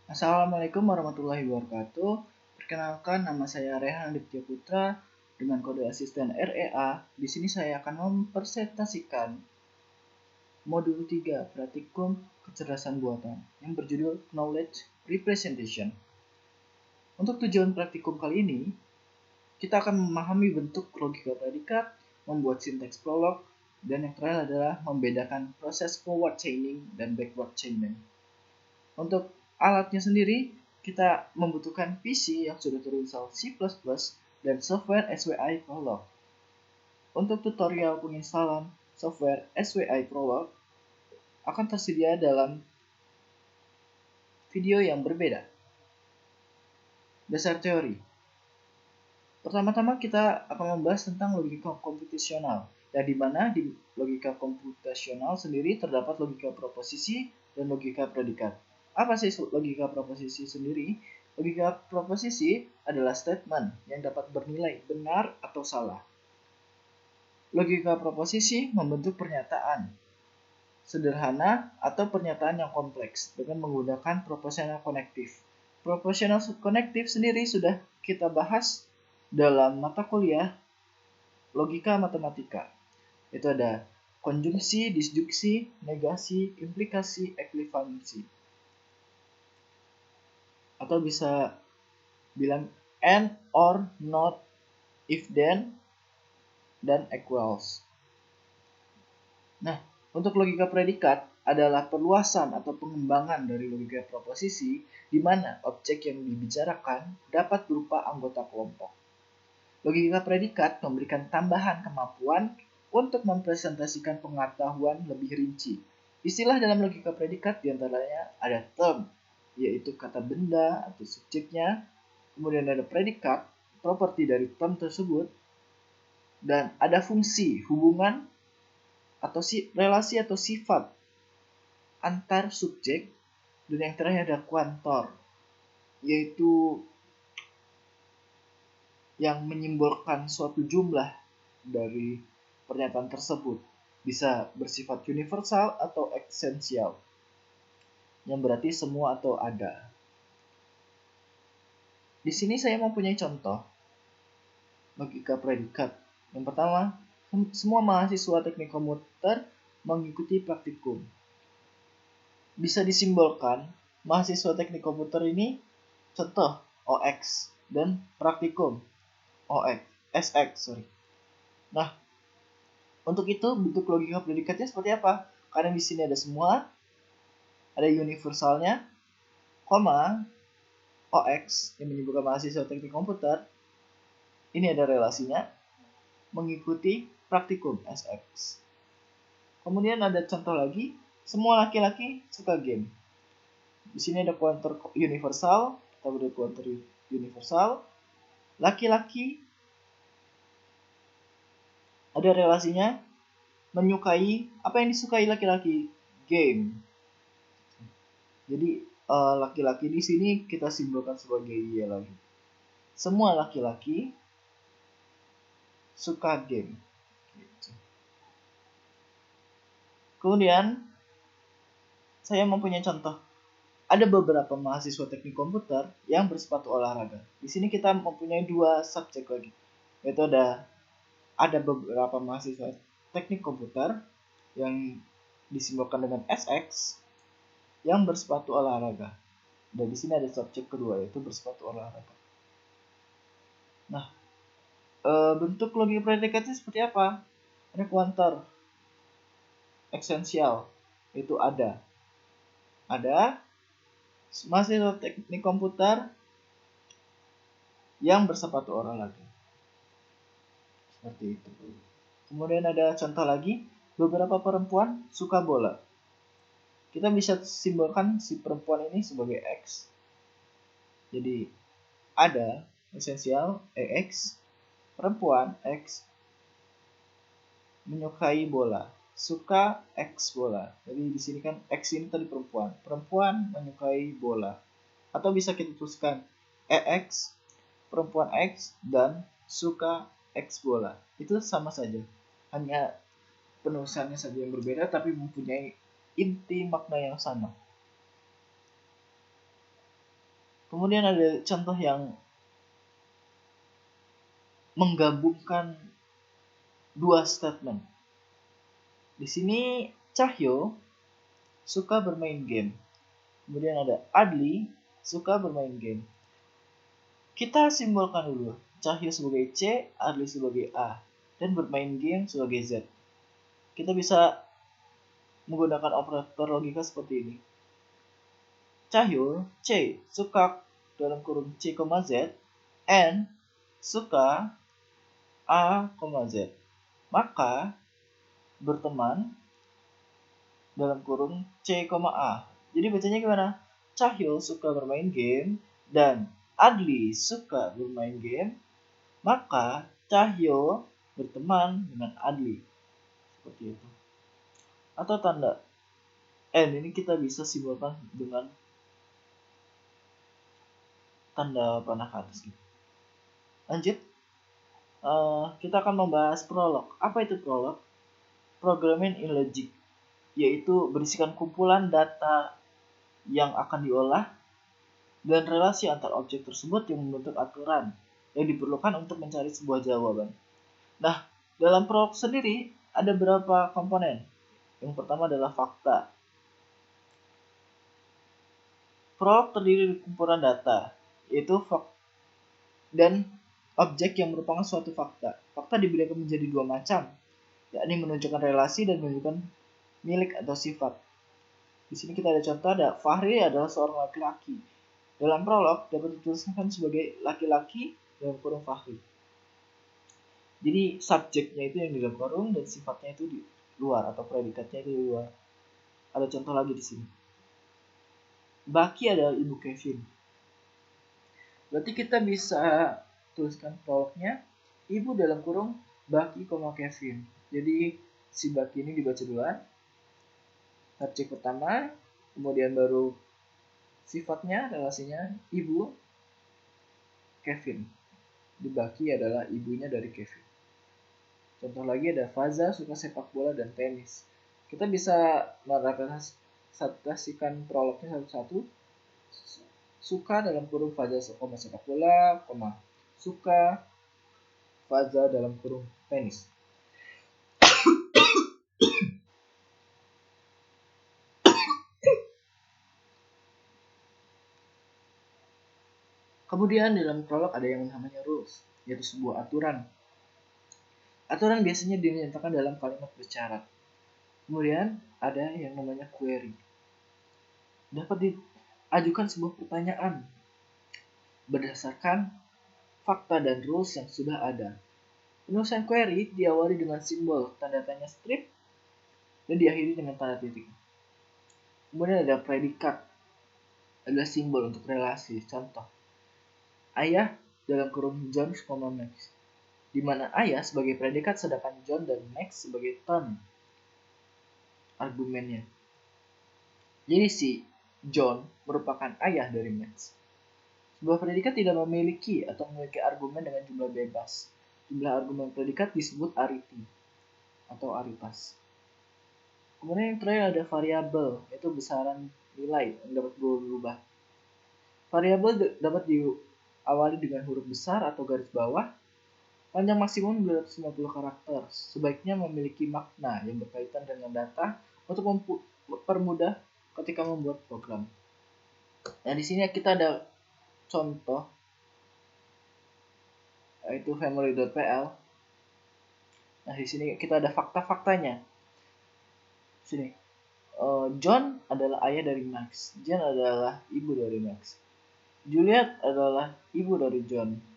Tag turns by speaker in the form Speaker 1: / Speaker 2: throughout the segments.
Speaker 1: Assalamualaikum warahmatullahi wabarakatuh. Perkenalkan, nama saya Rehan Aditya Putra dengan kode asisten REA. Di sini saya akan mempresentasikan modul 3 praktikum kecerdasan buatan yang berjudul Knowledge Representation. Untuk tujuan praktikum kali ini, kita akan memahami bentuk logika predikat, membuat sinteks prolog, dan yang terakhir adalah membedakan proses forward chaining dan backward chaining. Untuk alatnya sendiri, kita membutuhkan PC yang sudah terinstall C++ dan software SWI Prolog. Untuk tutorial penginstalan software SWI Prolog akan tersedia dalam video yang berbeda. Dasar teori. Pertama-tama kita akan membahas tentang logika komputasional, yang dimana di logika komputasional sendiri terdapat logika proposisi dan logika predikat. Apa sih logika proposisi sendiri? Logika proposisi adalah statement yang dapat bernilai benar atau salah. Logika proposisi membentuk pernyataan sederhana atau pernyataan yang kompleks dengan menggunakan proporsional konektif. Proporsional konektif sendiri sudah kita bahas dalam mata kuliah logika matematika. Itu ada konjungsi, disjunksi, negasi, implikasi, ekuivalensi. Atau bisa bilang and, or, not, if, then, dan equals. Nah, untuk logika predikat adalah perluasan atau pengembangan dari logika proposisi di mana objek yang dibicarakan dapat berupa anggota kelompok. Logika predikat memberikan tambahan kemampuan untuk mempresentasikan pengetahuan lebih rinci. Istilah dalam logika predikat diantaranya ada term, yaitu kata benda atau subjeknya, kemudian ada predikat, properti dari term tersebut, dan ada fungsi, hubungan, atau relasi atau sifat antar subjek, dan yang terakhir ada kuantor, yaitu yang menyimbolkan suatu jumlah dari pernyataan tersebut. Bisa bersifat universal atau esensial, yang berarti semua atau ada. Di sini saya mempunyai contoh logika predikat. Yang pertama, semua mahasiswa teknik komputer mengikuti praktikum. Bisa disimbolkan mahasiswa teknik komputer ini contoh OX dan praktikum SX. Nah, untuk itu bentuk logika predikatnya seperti apa? Karena di sini ada semua, ada universalnya, koma OX yang menyebutkan mahasiswa teknik komputer. Ini ada relasinya mengikuti praktikum SX. Kemudian ada contoh lagi, semua laki-laki suka game. Di sini ada kuantor universal, kita beri kuantor universal. Laki-laki ada relasinya menyukai, apa yang disukai laki-laki? Game. Jadi laki-laki di sini kita simbolkan sebagai dia lagi. Semua laki-laki suka game. Kemudian saya mempunyai contoh. Ada beberapa mahasiswa teknik komputer yang bersepatu olahraga. Di sini kita mempunyai dua subjek lagi, yaitu ada beberapa mahasiswa teknik komputer yang disimbolkan dengan SX yang bersepatu olahraga. Dan di sini ada subjek kedua, yaitu bersepatu olahraga. Nah, bentuk logika predikatnya seperti apa? Ada kuantor esensial, yaitu ada mahasiswa teknik komputer yang bersepatu olahraga. Seperti itu. Kemudian ada contoh lagi, beberapa perempuan suka bola. Kita bisa simbolkan si perempuan ini sebagai X. Jadi ada esensial EX, perempuan X, menyukai bola, suka X bola. Jadi di sini kan X ini tadi perempuan menyukai bola. Atau bisa kita tuliskan EX, perempuan X, dan suka X bola. Itu sama saja, hanya penulisannya saja yang berbeda, tapi mempunyai inti makna yang sama. Kemudian ada contoh yang menggabungkan dua statement. Di sini Cahyo suka bermain game. Kemudian ada Adli suka bermain game. Kita simbolkan dulu. Cahyo sebagai C, Adli sebagai A, dan bermain game sebagai Z. Kita bisa menggunakan operator logika seperti ini. Cahyo C suka dalam kurung C, Z, and suka A, Z. Maka berteman dalam kurung C, A. Jadi bacanya gimana? Cahyo suka bermain game dan Adli suka bermain game, maka Cahyo berteman dengan Adli. Seperti itu. Atau tanda N ini kita bisa simbolkan dengan tanda panah ke atas. Lanjut. Kita akan membahas prolog. Apa itu prolog? Programming in logic, yaitu berisikan kumpulan data yang akan diolah dan relasi antar objek tersebut yang membentuk aturan yang diperlukan untuk mencari sebuah jawaban. Nah, dalam prolog sendiri ada beberapa komponen. Yang pertama adalah fakta. Prolog terdiri dari kumpulan data, yaitu dan objek yang merupakan suatu fakta. Fakta dibedakan menjadi dua macam, yakni menunjukkan relasi dan menunjukkan milik atau sifat. Di sini kita ada contoh, ada Fahri adalah seorang laki-laki. Dalam prolog dapat dituliskan sebagai laki-laki dalam kurung Fahri. Jadi subjeknya itu yang di dalam kurung dan sifatnya itu di luar atau predikatnya itu di luar. Ada contoh lagi di sini. Baki adalah ibu Kevin. Berarti kita bisa tuliskan prolognya ibu dalam kurung Baki, Kevin. Jadi si Baki ini dibaca duluan. Subjek pertama, kemudian baru sifatnya, relasinya ibu Kevin. Di Baki adalah ibunya dari Kevin. Contoh lagi ada Faza suka sepak bola dan tenis. Kita bisa merepresentasikan prolognya satu-satu. Suka dalam kurung Faza sepak bola, suka Faza dalam kurung tenis. Kemudian dalam prolog ada yang namanya rules, yaitu sebuah aturan. Aturan biasanya dinyatakan dalam kalimat bersyarat. Kemudian ada yang namanya query. Dapat diajukan sebuah pertanyaan berdasarkan fakta dan rules yang sudah ada. Penulisan query diawali dengan simbol tanda tanya strip dan diakhiri dengan tanda titik. Kemudian ada predikat, adalah simbol untuk relasi. Contoh, ayah dalam kurung John, Max, di mana ayah sebagai predikat sedangkan John dan Max sebagai term argumennya. Jadi si John merupakan ayah dari Max. Sebuah predikat tidak memiliki atau memiliki argumen dengan jumlah bebas. Jumlah argumen predikat disebut arity atau aritas. Kemudian yang terakhir ada variabel, yaitu besaran nilai yang dapat berubah. Variabel dapat diawali dengan huruf besar atau garis bawah. Panjang maksimum 250 karakter. Sebaiknya memiliki makna yang berkaitan dengan data untuk mempermudah ketika membuat program. Nah, di sini kita ada contoh, yaitu family.pl. Nah, di sini kita ada fakta-faktanya. Sini, John adalah ayah dari Max. Jen adalah ibu dari Max. Juliet adalah ibu dari John.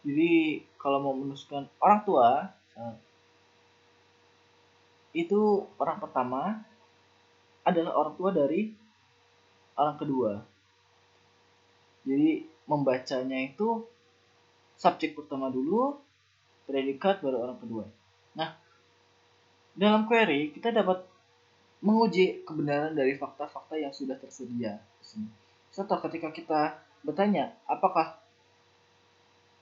Speaker 1: Jadi kalau mau menuliskan orang tua, itu orang pertama adalah orang tua dari orang kedua. Jadi membacanya itu subjek pertama dulu, predikat baru orang kedua. Nah, dalam query kita dapat menguji kebenaran dari fakta-fakta yang sudah tersedia. Contoh, ketika kita bertanya apakah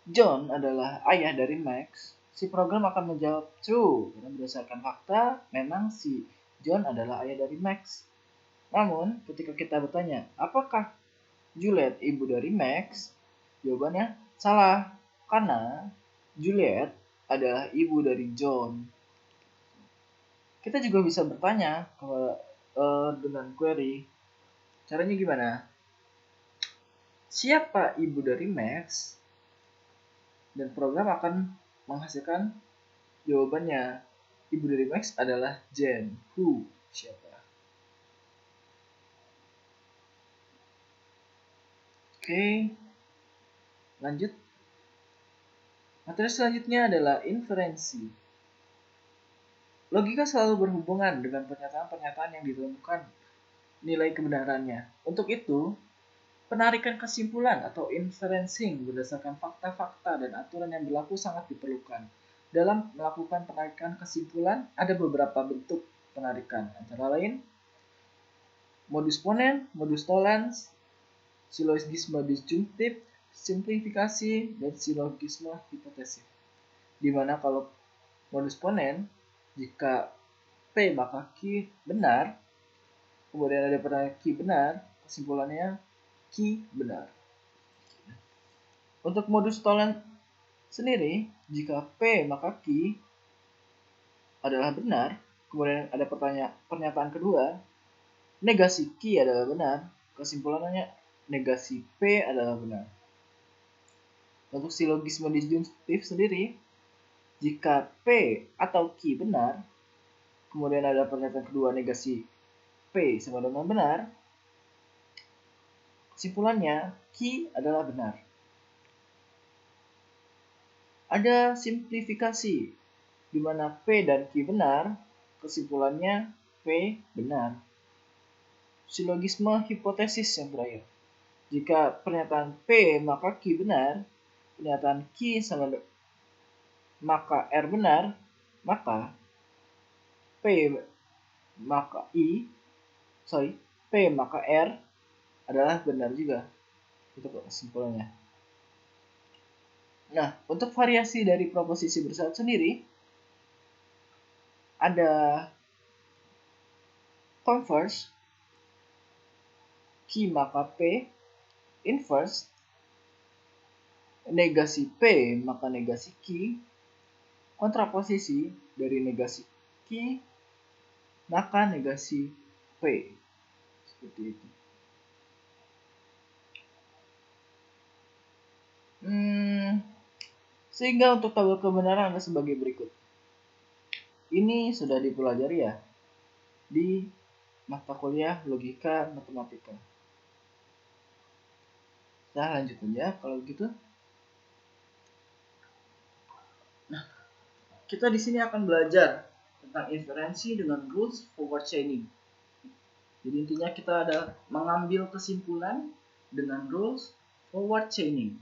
Speaker 1: John adalah ayah dari Max, si program akan menjawab true karena berdasarkan fakta memang si John adalah ayah dari Max. Namun, ketika kita bertanya, apakah Juliet ibu dari Max? Jawabannya salah, karena Juliet adalah ibu dari John. Kita juga bisa bertanya dengan query. Caranya gimana? Siapa ibu dari Max? Dan program akan menghasilkan jawabannya. Ibu dari Max adalah Jen. Who? Siapa? Oke. Lanjut. Materi selanjutnya adalah inferensi. Logika selalu berhubungan dengan pernyataan-pernyataan yang ditemukan nilai kebenarannya. Untuk itu, penarikan kesimpulan atau inferencing berdasarkan fakta-fakta dan aturan yang berlaku sangat diperlukan. Dalam melakukan penarikan kesimpulan, ada beberapa bentuk penarikan, antara lain modus ponens, modus tollens, silogisme disjunktif, simplifikasi, dan silogisme hipotesis. Di mana kalau modus ponens, jika P maka Q benar, kemudian ada penarikan Q benar, kesimpulannya Q benar. Untuk modus tollens sendiri, jika P maka Q adalah benar, kemudian ada pernyataan kedua, negasi Q adalah benar, kesimpulannya negasi P adalah benar. Untuk silogisme disjunktif sendiri, jika P atau Q benar, kemudian ada pernyataan kedua negasi P sama dengan benar, kesimpulannya Q adalah benar. Ada simplifikasi, di mana P dan Q benar, kesimpulannya P benar. Silogisme hipotesis yang terakhir. Jika pernyataan P maka Q benar, pernyataan Q sama maka R benar, maka P maka P maka R adalah benar juga. Itu kesimpulannya. Nah, untuk variasi dari proposisi bersyarat sendiri, ada converse, Q maka P, inverse, negasi P maka negasi Q, kontraposisi dari negasi Q maka negasi P. Seperti itu. Sehingga untuk tabel kebenaran ada sebagai berikut. Ini sudah dipelajari ya di mata kuliah logika matematika. Nah, lanjut aja kalau gitu. Nah, kita di sini akan belajar tentang inferensi dengan rules forward chaining. Jadi intinya kita ada mengambil kesimpulan dengan rules forward chaining.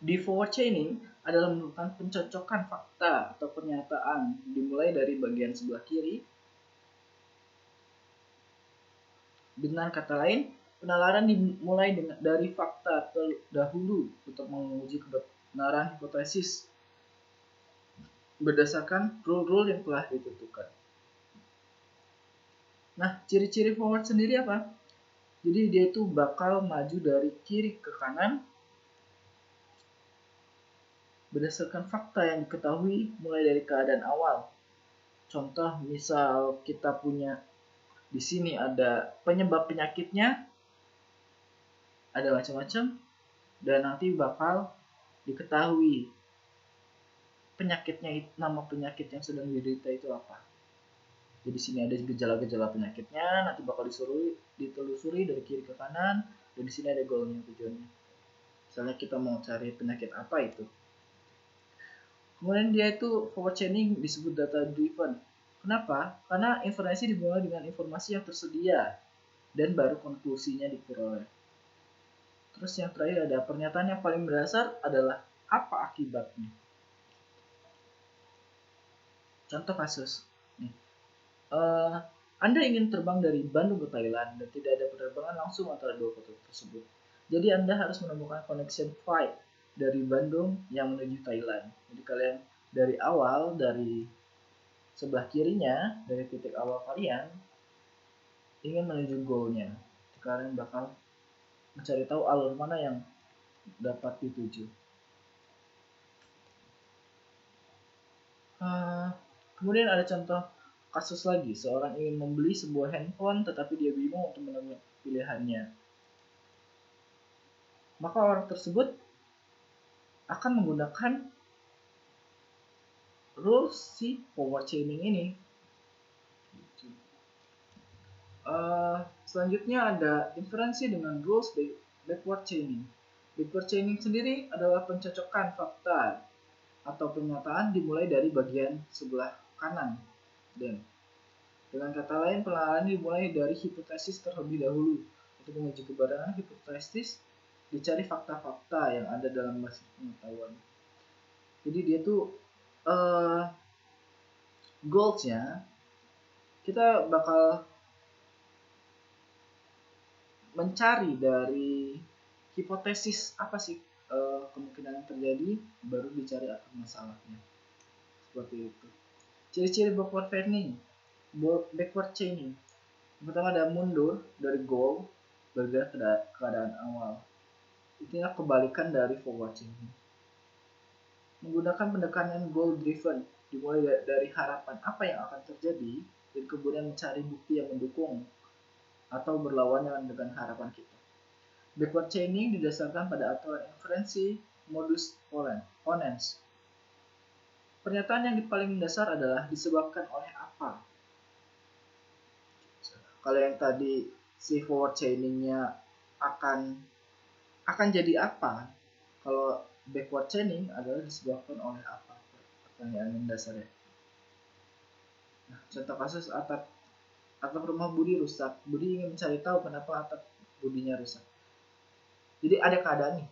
Speaker 1: Di forward chaining adalah merupakan pencocokan fakta atau pernyataan dimulai dari bagian sebelah kiri. Dengan kata lain, penalaran dimulai dari fakta terdahulu untuk menguji kebenaran hipotesis berdasarkan rule-rule yang telah ditentukan. Nah, ciri-ciri forward sendiri apa? Jadi dia itu bakal maju dari kiri ke kanan berdasarkan fakta yang diketahui mulai dari keadaan awal. Contoh, misal kita punya di sini ada penyebab penyakitnya, ada macam-macam, dan nanti bakal diketahui penyakitnya, nama penyakit yang sedang diderita itu apa. Jadi sini ada gejala-gejala penyakitnya, nanti bakal ditelusuri dari kiri ke kanan, dan di sini ada goalnya, tujuannya. Misalnya kita mau cari penyakit apa itu. Kemudian dia itu forward chaining disebut data driven. Kenapa? Karena inferensi dimulai dengan informasi yang tersedia dan baru konklusinya diperoleh. Terus yang terakhir ada pernyataan yang paling mendasar adalah apa akibatnya. Contoh kasus. Anda ingin terbang dari Bandung ke Thailand dan tidak ada penerbangan langsung antara dua kota tersebut. Jadi Anda harus menemukan connection flight dari Bandung yang menuju Thailand. Jadi kalian dari awal, dari sebelah kirinya, dari titik awal kalian, ingin menuju goalnya. Kalian bakal mencari tahu alur mana yang dapat dituju. Kemudian ada contoh kasus lagi, seorang ingin membeli sebuah handphone tetapi dia bingung untuk menemukan pilihannya. Maka orang tersebut akan menggunakan rules si forward chaining ini. Selanjutnya ada inferensi dengan rules backward chaining. Backward chaining sendiri adalah pencocokan fakta atau pernyataan dimulai dari bagian sebelah kanan. Dan dengan kata lain, penelitian dimulai dari hipotesis terlebih dahulu. Untuk menguji kebenaran hipotesis, dicari fakta-fakta yang ada dalam basis pengetahuan. Jadi dia tuh goalsnya kita bakal mencari dari hipotesis apa sih kemungkinan yang terjadi, baru dicari akar masalahnya. Seperti itu. Ciri-ciri backward chaining. Pertama ada mundur dari goal bergerak ke keadaan awal. Itulah kebalikan dari forward chaining. Menggunakan pendekatan goal driven, dimulai dari harapan apa yang akan terjadi dan kemudian mencari bukti yang mendukung atau berlawanan dengan harapan kita. Backward chaining didasarkan pada aturan inferensi modus ponens. Pernyataan yang paling mendasar adalah disebabkan oleh apa. Kalau yang tadi si forward chainingnya akan jadi apa, kalau backward chaining adalah disebabkan oleh apa, pertanyaan mendasarnya. Nah, contoh kasus atap rumah Budi rusak. Budi ingin mencari tahu kenapa atap Budinya rusak. Jadi ada keadaan nih,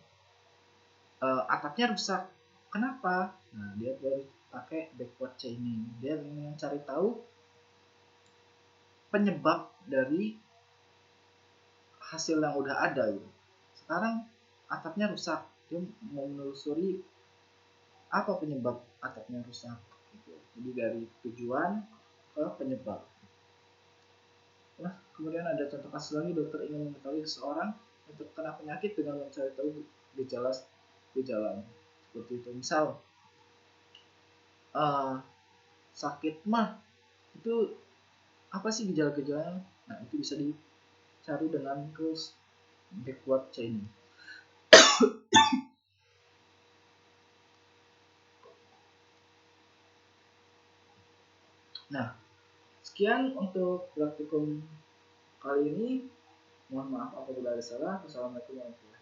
Speaker 1: atapnya rusak, kenapa? Nah, dia baru pakai backward chaining. Dia ingin mencari tahu penyebab dari hasil yang udah ada gitu. Sekarang atapnya rusak, dia mau menelusuri apa penyebab atapnya rusak gitu. Jadi dari tujuan ke penyebab. Nah, kemudian ada contoh kasus lagi, dokter ingin mengetahui seseorang yang terkena penyakit dengan mencari tahu gejalanya. Seperti itu. Misal sakit mah itu apa sih gejala-gejalanya? Nah, itu bisa dicari dengan rules backward chaining. Nah, sekian untuk praktikum kali ini. Mohon maaf apabila ada salah. Wassalamualaikum warahmatullahi wabarakatuh.